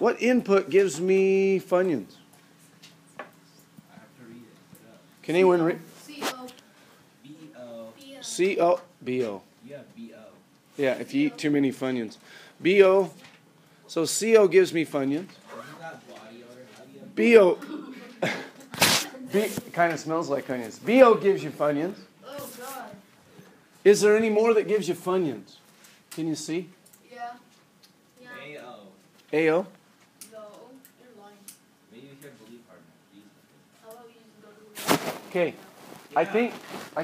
What input gives me Funyuns? I have to read it. Can anyone read? C-O. B-O. C-O. B-O. Yeah, B-O. Yeah, if you eat too many Funyuns. B-O. So C-O gives me Funyuns. Isn't that body odor? How do you have B-O. B kind of smells like onions. B-O gives you Funyuns. Oh, God. Is there any more that gives you Funyuns? Can you see? Yeah. A-O. A-O. No. You're lying. Maybe you can believe hard. How about we just go to Okay. I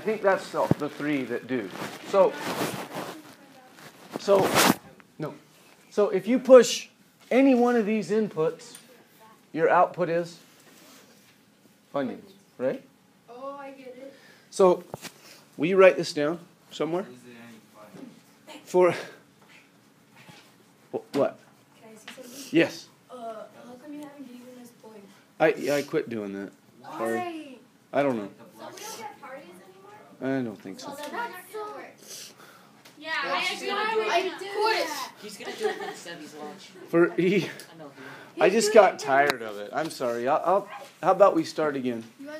think that's the three that do. So if you push any one of these inputs, your output is Funyuns, right? Oh, I get it. So will you write this down somewhere? Is there any fun? For what? Can I see something? Yes. How come you haven't given us points? I quit doing that. Sorry. Why? I don't know. So we don't get parties anymore? I don't think so. So then that's so worse. Yeah, she's I gonna do it. I do. He's gonna do it for Sebby's lunch. For E, I know. I just got tired of it. I'm sorry. How about we start again? No,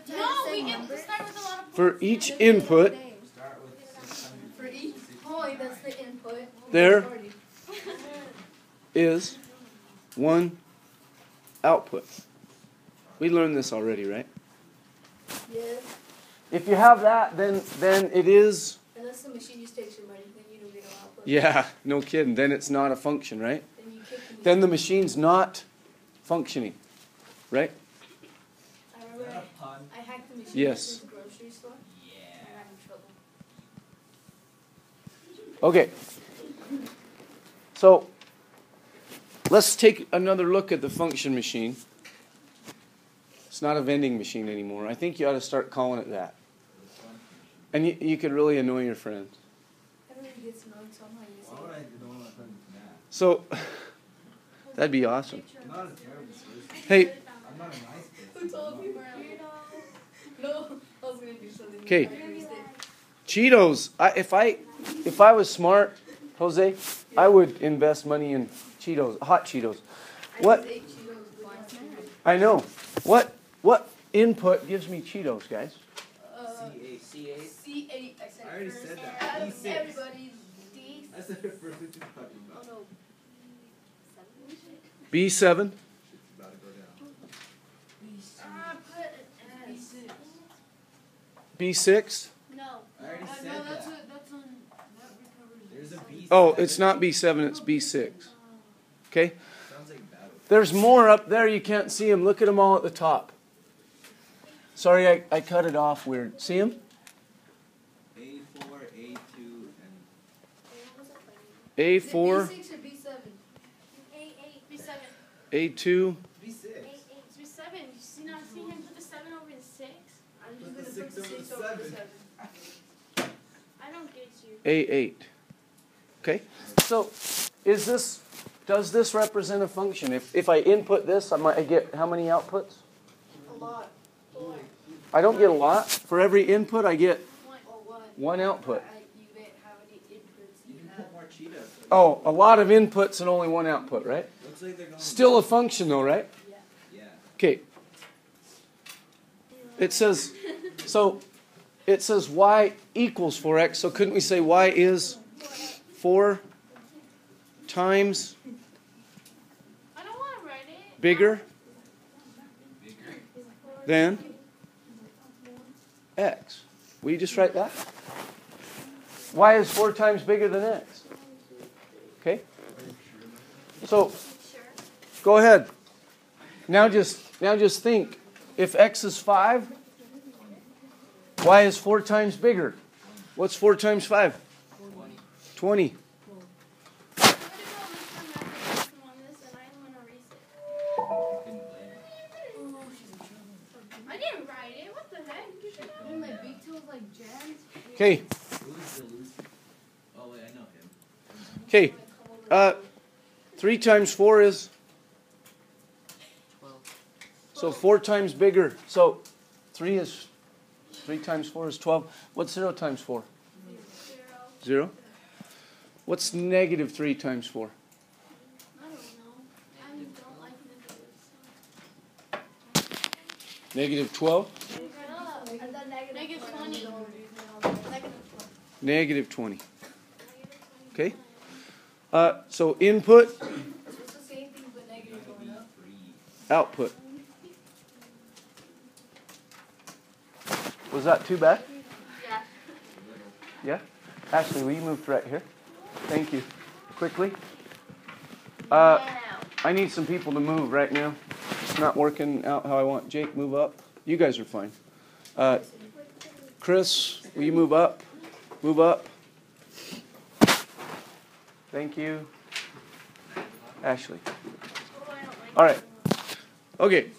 we get to start with a lot of For each input, Start with 600. For each point, that's the input. there is one output. We learned this already, right? Yes. If you have that, then it is, Unless the machine just takes your money, then you don't get no output. yeah, no kidding. Then it's not a function, right? Then you kick the Then the machine's not functioning, right? I remember Is that a pun? I hacked the machine Yes. at the grocery store. Yeah. I got in trouble. Okay. So let's take another look at the function machine. It's not a vending machine anymore. I think you ought to start calling it that. And you could really annoy your friends. Everybody gets annoyed, so I'm not using Why would I it. don't want to put that? So that'd be awesome. I'm not a terrible solution. Hey, I'm not a nice person. Who told me? No, I was gonna do something. 'Kay. I erased it. Cheetos. If I was smart, Jose, I would invest money in Cheetos, hot Cheetos. I What? just ate Cheetos last night. I know. What input gives me Cheetos, guys? C8. C8. C8. I said I already first. said that. Out of D6. everybody's D. That's the first thing you're talking Oh about. no. B7, It's about to go down. Put an S. B6. No. I already said No, that. that's on, that recovers. There's a B. Oh, it's not B7, it's B6. Okay? Sounds like battle. There's more up there. You can't see them. Look at them all at the top. Sorry, I cut it off weird. See them? A4, A2, and A4, B6 or B7? A8, B7. A2. B6. A8, B7. You see not see him put the 7 over the 6? I'm Put just the gonna put the 6 6 over over the the 7. 7. I don't get you. A8. Okay? So, does this represent a function? If I input this, I get how many outputs? A lot. I don't get a lot. For every input, I get Or one. one output. You get how many inputs You you can have. put more Cheetos. Oh, a lot of inputs and only one output, right? Looks like they're going. Still a function though, right? Yeah. Okay. It says y equals 4x, so couldn't we say y is 4 times I don't want to write it. bigger Bigger. than x? Will you just write that? Y is 4 times bigger than x. Okay? So, go ahead. Now just think. If x is 5, y is 4 times bigger. What's 4 times 5? 20. I'm going to go look for on this and I'm going to erase it. Couldn't blame it. Oh, she's in trouble. I didn't write it. What the heck? When my big toes like jammed. Okay. Who's the loser? Oh wait, I know him. Okay. 3 times 4 is 12. so 4 times bigger. So 3 times 4 is 12. What's 0 times 4? 0. What's negative 3 times 4? I don't know. I don't like Negative 12? Negative 20. Negative 20. Okay? So input, It's the same thing but negative going up. output. Was that too bad? Yeah. Yeah? Ashley, will you move right here? Thank you. Quickly. I need some people to move right now. It's not working out how I want. Jake, move up. You guys are fine. Chris, will you move up? Move up. Thank you. Ashley. All right. Okay.